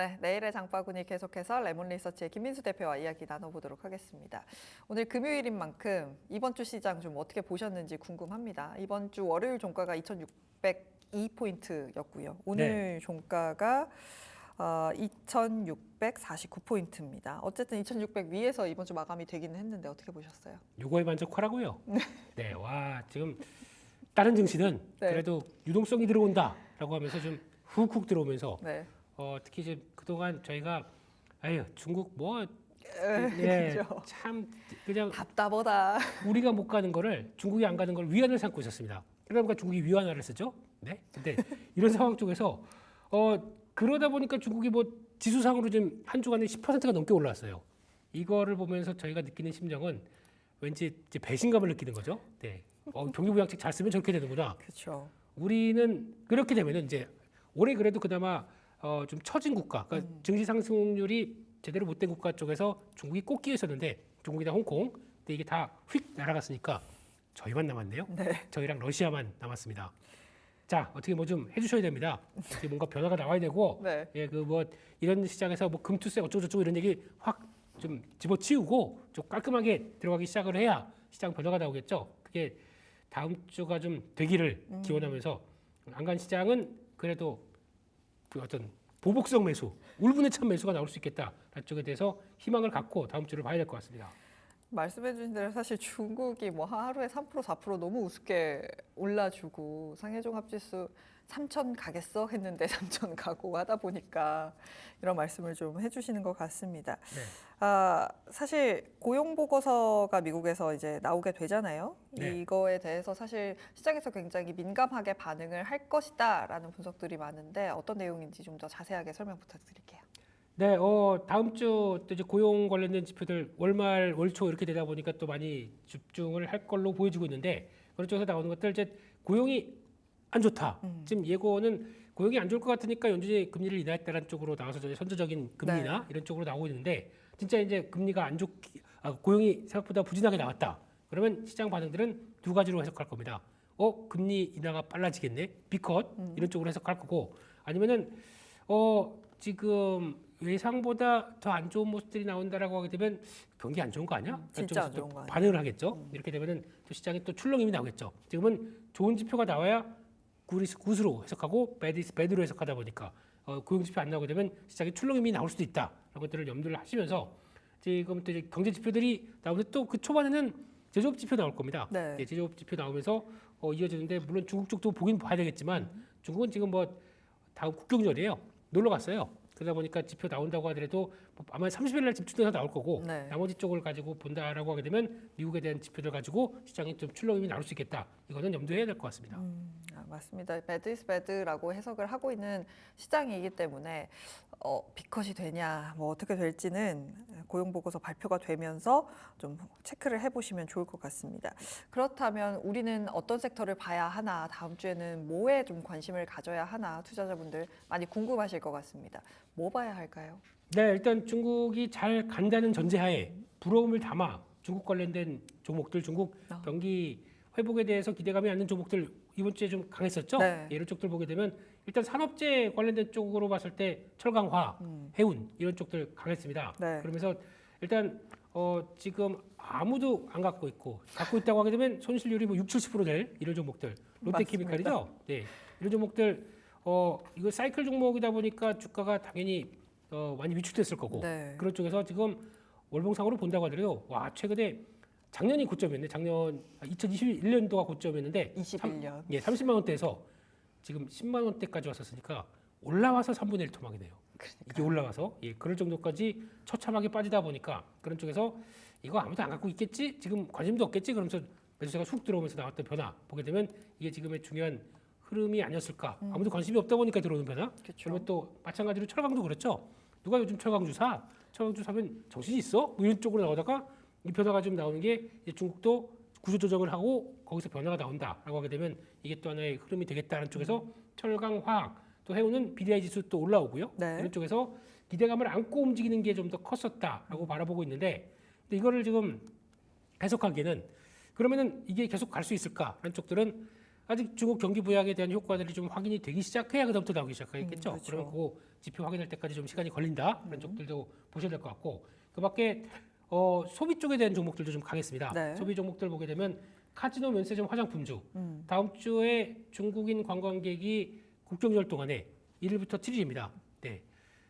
네, 내일의 장바구니 계속해서 레몬리서치의 김민수 대표와 이야기 나눠보도록 하겠습니다. 오늘 금요일인 만큼 이번 주 시장 좀 어떻게 보셨는지 궁금합니다. 이번 주 월요일 종가가 2,602포인트였고요. 오늘 네. 종가가 2,649포인트입니다. 어쨌든 2,600 위에서 이번 주 마감이 되기는 했는데 어떻게 보셨어요? 요거에 만족하라고요. 네, 와 지금 다른 증시는 네. 그래도 유동성이 들어온다라고 하면서 좀 훅훅 들어오면서 네. 특히 이제 그동안 저희가 아유 중국 뭐 그죠. 참 그냥 답답하다. 우리가 못 가는 거를 중국이 안 가는 걸 위안을 삼고 있었습니다. 그러니까 중국이 위안화를 쓰죠. 네. 근데 이런 상황 쪽에서 그러다 보니까 중국이 뭐 지수상으로 지금 한 주간에 10%가 넘게 올라왔어요. 이거를 보면서 저희가 느끼는 심정은 왠지 이제 배신감을 느끼는 거죠. 네. 경기부양책 잘 쓰면 저렇게 되는구나. 그렇죠. 우리는 그렇게 되면은 이제 올해 그래도 그나마 좀 처진 국가, 그러니까 증시 상승률이 제대로 못된 국가 쪽에서 중국이 꼭 끼어 있었는데 중국이나 홍콩, 근데 이게 다 휙 날아갔으니까 저희만 남았네요. 네. 저희랑 러시아만 남았습니다. 자, 어떻게 뭐 좀 해주셔야 됩니다. 어떻게 뭔가 변화가 나와야 되고, 네. 예, 그 뭐 이런 시장에서 뭐 금투세 어쩌고 저쩌고 이런 얘기 확 좀 집어치우고 좀 깔끔하게 들어가기 시작을 해야 시장 변화가 나오겠죠. 그게 다음 주가 좀 되기를 기원하면서 안간 시장은 그래도 그 어떤 보복성 매수, 울분에 찬 매수가 나올 수 있겠다. 쪽에 대해서 희망을 갖고 다음 주를 봐야 될 것 같습니다. 말씀해 주신 대로 사실 중국이 뭐 하루에 3% 4% 너무 우습게 올라주고 상해종합지수 3천 가겠어 했는데 3천 가고 하다 보니까 이런 말씀을 좀 해주시는 것 같습니다. 네. 사실 고용 보고서가 미국에서 이제 나오게 되잖아요. 네. 이거에 대해서 사실 시장에서 굉장히 민감하게 반응을 할 것이다라는 분석들이 많은데 어떤 내용인지 좀 더 자세하게 설명 부탁드릴게요. 네, 다음 주 또 이제 고용 관련된 지표들 월말, 월초 이렇게 되다 보니까 또 많이 집중을 할 걸로 보여지고 있는데 그런 쪽에서 나오는 것들 이제 고용이 안 좋다. 지금 예고는 고용이 안 좋을 것 같으니까 연준이 금리를 인하했다는 쪽으로 나와서 선제적인 금리나 네. 이런 쪽으로 나오고 있는데 진짜 이제 금리가 안 좋기, 고용이 생각보다 부진하게 나왔다. 그러면 시장 반응들은 두 가지로 해석할 겁니다. 금리 인하가 빨라지겠네, 비컷 이런 쪽으로 해석할 거고 아니면은 지금 예상보다 더 안 좋은 모습들이 나온다라고 하게 되면 경기 안 좋은 거 아니야? 진짜 안 좋은 거 아니야? 반응을 하겠죠. 이렇게 되면은 또 시장에 또 출렁임이 나오겠죠. 지금은 좋은 지표가 나와야 굿으로 해석하고 배드로 해석하다 보니까 고용 지표 안 나오게 되면 시장에 출렁임이 나올 수도 있다. 이런 것들을 염두를 하시면서 지금 또 이제 경제 지표들이 나오는데 또 그 초반에는 제조업 지표 나올 겁니다. 네. 예, 제조업 지표 나오면서 이어지는데 물론 중국 쪽도 보긴 봐야 되겠지만 중국은 지금 뭐 다음 국경절이에요. 놀러 갔어요. 그러다 보니까 지표 나온다고 하더라도 아마 30일 날 집중해서 나올 거고 네. 나머지 쪽을 가지고 본다라고 하게 되면 미국에 대한 지표들 가지고 시장이 좀 출렁임이 나올 수 있겠다. 이거는 염두해야 될 것 같습니다. 맞습니다. 배드 이스 배드라고 해석을 하고 있는 시장이기 때문에 비컷이 되냐, 뭐 어떻게 될지는 고용보고서 발표가 되면서 좀 체크를 해보시면 좋을 것 같습니다. 그렇다면 우리는 어떤 섹터를 봐야 하나, 다음 주에는 뭐에 좀 관심을 가져야 하나, 투자자분들 많이 궁금하실 것 같습니다. 뭐 봐야 할까요? 네, 일단 중국이 잘 간다는 전제하에 부러움을 담아 중국 관련된 종목들, 중국 경기 회복에 대해서 기대감이 않는 종목들 이번 주에 좀 강했었죠. 네. 이런 쪽들 보게 되면 일단 산업재 관련된 쪽으로 봤을 때 철강화, 해운 이런 쪽들 강했습니다. 네. 그러면서 일단 지금 아무도 안 갖고 있고 갖고 있다고 하게 되면 손실률이 뭐 60-70%될 이런 종목들 롯데케미칼이죠. 네, 이런 종목들 이거 사이클 종목이다 보니까 주가가 당연히 많이 위축됐을 거고 네. 그런 쪽에서 지금 월봉상으로 본다고 하더라도 와 최근에 작년이 고점이었네. 작년 2021년도가 고점이었는데 21년. 30만 원대에서 지금 10만 원대까지 왔었으니까 올라와서 3분의 1 토막이네요. 이게 올라와서 그럴 정도까지 처참하게 빠지다 보니까 그런 쪽에서 이거 아무도 안 갖고 있겠지? 지금 관심도 없겠지? 그러면서 매수세가 쑥 들어오면서 나왔던 변화 보게 되면 이게 지금의 중요한 흐름이 아니었을까? 아무도 관심이 없다 보니까 들어오는 변화. 그리고 또 마찬가지로 철강도 그렇죠. 누가 요즘 철강주 사? 철강주 사면 정신이 있어? 뭐 이런 쪽으로 나오다가 이 변화가 좀 나오는 게 이제 중국도 구조 조정을 하고 거기서 변화가 나온다라고 하게 되면 이게 또 하나의 흐름이 되겠다는 쪽에서 철강, 화학, 또 해운은 BDI 지수 또 올라오고요. 네. 이런 쪽에서 기대감을 안고 움직이는 게 좀 더 컸었다라고 바라보고 있는데 근데 이거를 지금 해석하기에는 그러면은 이게 계속 갈 수 있을까? 라는 쪽들은 아직 중국 경기 부양에 대한 효과들이 좀 확인이 되기 시작해야 그다음부터 나오기 시작하겠죠. 그렇죠. 그러면 그 지표 확인할 때까지 좀 시간이 걸린다. 그런 쪽들도 보셔야 될 것 같고 그밖에 소비 쪽에 대한 종목들도 좀 가겠습니다. 네. 소비 종목들 보게 되면 카지노, 면세점, 화장품주 다음 주에 중국인 관광객이 국경절 동안에 1일부터 7일입니다. 네,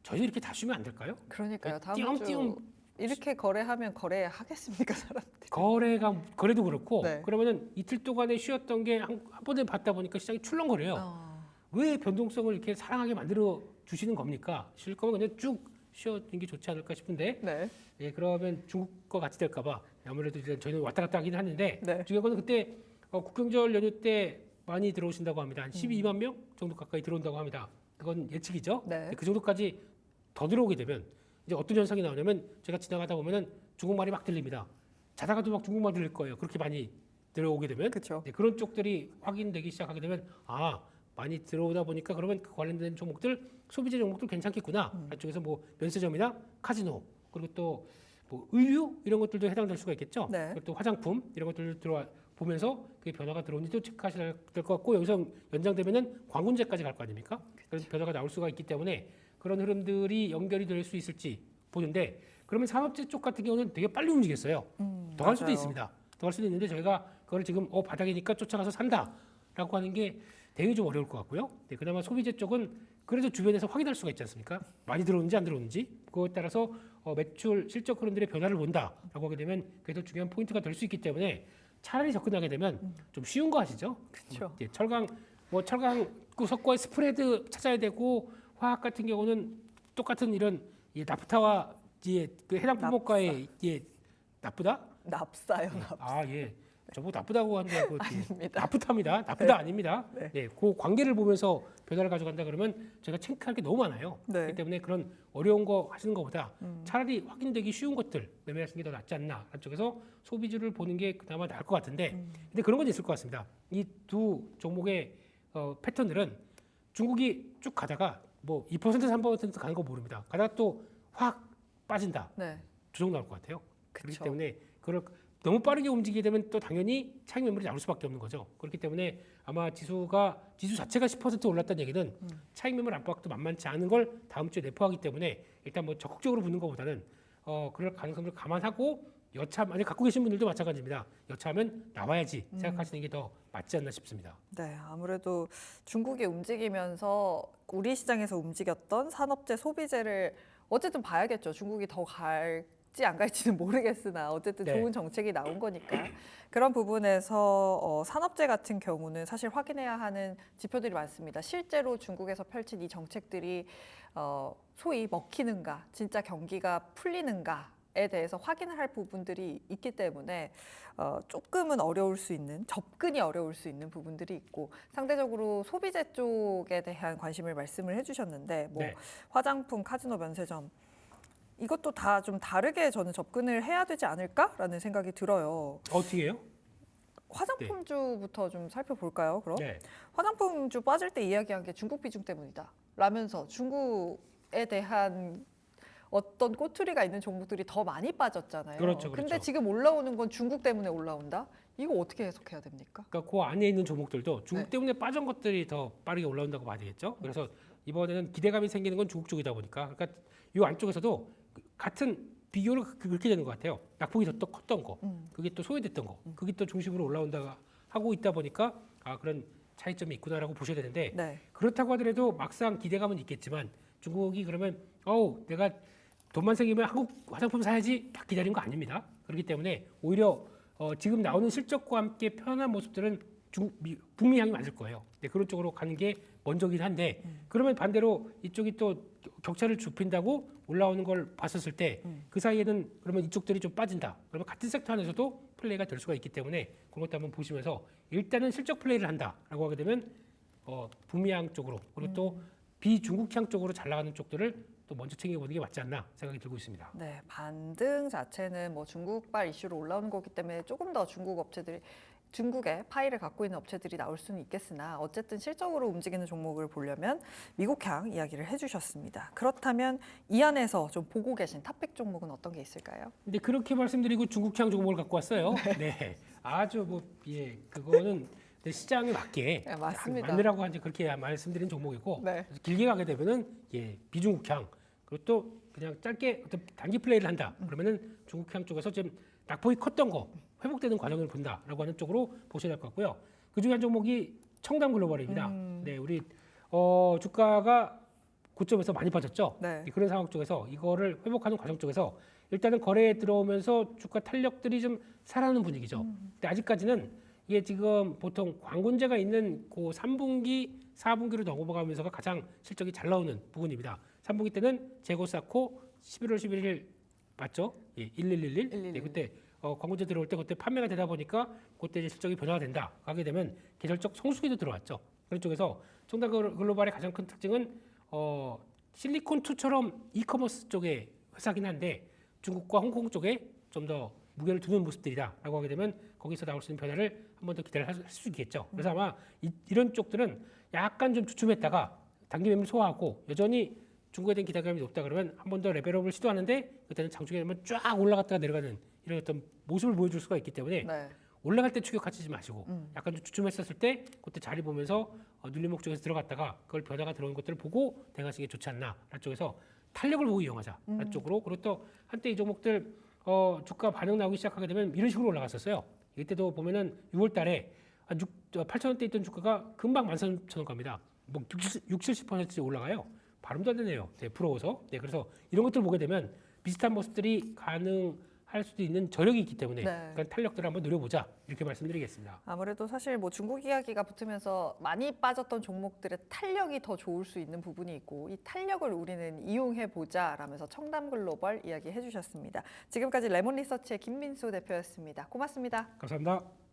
저희도 이렇게 다 쉬면 안 될까요? 그러니까요. 다음 띄엄띄엄 주 이렇게 거래하면 거래하겠습니까, 사람들이? 거래도 그렇고 네. 그러면은 이틀 동안에 쉬었던 게 한 번에 받다 보니까 시장이 출렁거려요. 왜 변동성을 이렇게 사랑하게 만들어 주시는 겁니까? 쉴 거면 그냥 쭉 쉬어주는 게 좋지 않을까 싶은데 네. 예, 그러면 중국과 같이 될까봐 아무래도 이제 저희는 왔다 갔다 하긴 하는데 네. 중요한 건 그때 국경절 연휴 때 많이 들어오신다고 합니다. 한 12만 명 정도 가까이 들어온다고 합니다. 그건 예측이죠. 네. 그 정도까지 더 들어오게 되면 이제 어떤 현상이 나오냐면 제가 지나가다 보면은 중국말이 막 들립니다. 자다가도 막 중국말 들릴 거예요. 그렇게 많이 들어오게 되면 그렇죠. 네, 그런 쪽들이 확인되기 시작하게 되면 많이 들어오다 보니까 그러면 그 관련된 종목들 소비재 종목들 괜찮겠구나. 안쪽에서 뭐 면세점이나 카지노 그리고 또 뭐 의류 이런 것들도 해당될 수가 있겠죠. 네. 그리고 또 화장품 이런 것들 들어와 보면서 그게 변화가 들어오는지도 체크하셔야 될 것 같고 여기서 연장되면은 광군제까지 갈 거 아닙니까? 그래서 변화가 나올 수가 있기 때문에 그런 흐름들이 연결이 될 수 있을지 보는데 그러면 산업재 쪽 같은 경우는 되게 빨리 움직였어요. 더 갈 수도 맞아요. 있습니다. 더 갈 수도 있는데 저희가 그걸 지금 바닥이니까 쫓아가서 산다라고 하는 게 대응이 좀 어려울 것 같고요. 네, 그나마 소비재 쪽은 그래도 주변에서 확인할 수가 있지 않습니까? 많이 들어오는지 안 들어오는지 그거에 따라서 매출 실적 흐름들의 변화를 본다라고 하게 되면 그게 더 중요한 포인트가 될 수 있기 때문에 차라리 접근하게 되면 좀 쉬운 거 아시죠? 그렇죠. 예, 철강 구석과의 스프레드 찾아야 되고 화학 같은 경우는 똑같은 이런 나프타와 그 해당 품목과의 나쁘다? 납사요, 납. 예. 저보고 나쁘다고 하는데 아닙니다. 나쁘답니다. 나쁘다 아닙니다. 네. 네, 그 관계를 보면서 변화를 가져간다 그러면 제가 체크할 게 너무 많아요. 네. 그렇기 때문에 그런 어려운 거 하시는 것보다 차라리 확인되기 쉬운 것들 매매하시는 게 더 낫지 않나. 한쪽에서 소비주를 보는 게 그나마 나을 것 같은데 근데 그런 건 있을 것 같습니다. 이 두 종목의 패턴들은 중국이 쭉 가다가 뭐 2% 3% 가는 거 모릅니다. 가다가 또 확 빠진다. 네. 조정 나올 것 같아요. 그렇기 그쵸. 때문에 그걸 너무 빠르게 움직이게 되면 또 당연히 차익 매물이 나올 수밖에 없는 거죠. 그렇기 때문에 아마 지수 자체가 10% 올랐다는 얘기는 차익 매물 압박도 만만치 않은 걸 다음 주에 내포하기 때문에 일단 뭐 적극적으로 붙는 것보다는 그럴 가능성을 감안하고 만약 갖고 계신 분들도 마찬가지입니다. 여차하면 나와야지 생각하시는 게 더 맞지 않나 싶습니다. 네, 아무래도 중국이 움직이면서 우리 시장에서 움직였던 산업재, 소비재를 어쨌든 봐야겠죠. 중국이 더 갈지 안 갈지는 모르겠으나 어쨌든 네. 좋은 정책이 나온 거니까 그런 부분에서 산업재 같은 경우는 사실 확인해야 하는 지표들이 많습니다. 실제로 중국에서 펼친 이 정책들이 소위 먹히는가, 진짜 경기가 풀리는가에 대해서 확인을 할 부분들이 있기 때문에 조금은 접근이 어려울 수 있는 부분들이 있고 상대적으로 소비재 쪽에 대한 관심을 말씀을 해주셨는데 뭐 네. 화장품, 카지노, 면세점 이것도 다 좀 다르게 저는 접근을 해야 되지 않을까라는 생각이 들어요. 어떻게 해요? 화장품주부터 좀 살펴볼까요? 그럼 네. 화장품주 빠질 때 이야기한 게 중국 비중 때문이다 라면서 중국에 대한 어떤 꼬투리가 있는 종목들이 더 많이 빠졌잖아요. 그렇죠, 근데 그렇죠. 지금 올라오는 건 중국 때문에 올라온다? 이거 어떻게 해석해야 됩니까? 그러니까 그 안에 있는 종목들도 중국 네. 때문에 빠진 것들이 더 빠르게 올라온다고 봐야 되겠죠. 그래서 이번에는 기대감이 생기는 건 중국 쪽이다 보니까 그러니까 이 안쪽에서도 같은 비교를 그렇게 되는 것 같아요. 낙폭이 더 컸던 거, 그게 또 소외됐던 거, 그게 또 중심으로 올라온다 하고 있다 보니까 그런 차이점이 있구나라고 보셔야 되는데 네. 그렇다고 하더라도 막상 기대감은 있겠지만 중국이 그러면 내가 돈만 생기면 한국 화장품 사야지 딱 기다린 거 아닙니다. 그렇기 때문에 오히려 지금 나오는 실적과 함께 편안한 모습들은 북미 향이 맞을 거예요. 네, 그런 쪽으로 가는 게 먼저긴 한데 그러면 반대로 이쪽이 또 격차를 좁힌다고 올라오는 걸 봤었을 때 그 사이에는 그러면 이쪽들이 좀 빠진다. 그러면 같은 섹터 안에서도 플레이가 될 수가 있기 때문에 그런 것도 한번 보시면서 일단은 실적 플레이를 한다라고 하게 되면 북미향 쪽으로 그리고 또 비중국향 쪽으로 잘 나가는 쪽들을 또 먼저 챙겨보는 게 맞지 않나 생각이 들고 있습니다. 네, 반등 자체는 뭐 중국발 이슈로 올라오는 거기 때문에 조금 더 중국의 파이를 갖고 있는 업체들이 나올 수는 있겠으나 어쨌든 실적으로 움직이는 종목을 보려면 미국향 이야기를 해주셨습니다. 그렇다면 이 안에서 좀 보고 계신 탑픽 종목은 어떤 게 있을까요? 근데 그렇게 말씀드리고 중국향 종목을 갖고 왔어요. 네, 아주 그거는 시장에 맞게 네, 맞습니다. 만들라고 이제 그렇게 말씀드린 종목이고 네. 그래서 길게 가게 되면은 비중국향 그리고 또 그냥 짧게 어떤 단기 플레이를 한다 그러면은 중국향 쪽에서 좀 낙폭이 컸던 거 회복되는 과정을 본다라고 하는 쪽으로 보셔야 될 것 같고요. 그 중에 한 종목이 청담글로벌입니다. 네, 우리 주가가 고점에서 많이 빠졌죠. 네. 그런 상황 쪽에서 이거를 회복하는 과정 쪽에서 일단은 거래에 들어오면서 주가 탄력들이 좀 살아나는 분위기죠. 근데 아직까지는 이게 지금 보통 광군제가 있는 그 3분기, 4분기로 넘어가면서가 가장 실적이 잘 나오는 부분입니다. 3분기 때는 재고 쌓고 11월 11일 맞죠? 1111. 네, 그때 광군제 들어올 때 그때 판매가 되다 보니까 그때 이제 실적이 변화가 된다. 하게 되면 계절적 성수기도 들어왔죠. 그런 쪽에서 청담 글로벌의 가장 큰 특징은 실리콘2처럼 이커머스 쪽의 회사긴 한데 중국과 홍콩 쪽에 좀 더 무게를 두는 모습들이다라고 하게 되면 거기서 나올 수 있는 변화를 한 번 더 기대를 할 수 있겠죠. 그래서 아마 이런 쪽들은 약간 좀 주춤했다가 단기 매물 소화하고 여전히 중국에 대한 기대감이 높다 그러면 한 번 더 레벨업을 시도하는데 그때는 장중에 되면 쫙 올라갔다가 내려가는 이런 어떤 모습을 보여줄 수가 있기 때문에 네. 올라갈 때 추격하지 마시고 약간 좀 주춤했었을 때 그때 자리 보면서 눌림목 쪽에서 들어갔다가 그걸 변화가 들어오는 것들을 보고 대응하시는 게 좋지 않나 라는 쪽에서 탄력을 보고 이용하자 라는 쪽으로 그리고 또 한때 이 종목들 주가 반응 나오기 시작하게 되면 이런 식으로 올라갔었어요. 이때도 보면은 6월 달에 한 8,000원대 있던 주가가 금방 13,000원 갑니다. 뭐 60, 70% 올라가요. 발음도 안 되네요. 네, 부러워서. 네, 그래서 이런 것들 보게 되면 비슷한 모습들이 가능할 수도 있는 저력이 있기 때문에 네. 그런 탄력들을 한번 노려보자 이렇게 말씀드리겠습니다. 아무래도 사실 뭐 중국 이야기가 붙으면서 많이 빠졌던 종목들의 탄력이 더 좋을 수 있는 부분이 있고 이 탄력을 우리는 이용해 보자라면서 청담글로벌 이야기해 주셨습니다. 지금까지 레몬리서치의 김민수 대표였습니다. 고맙습니다. 감사합니다.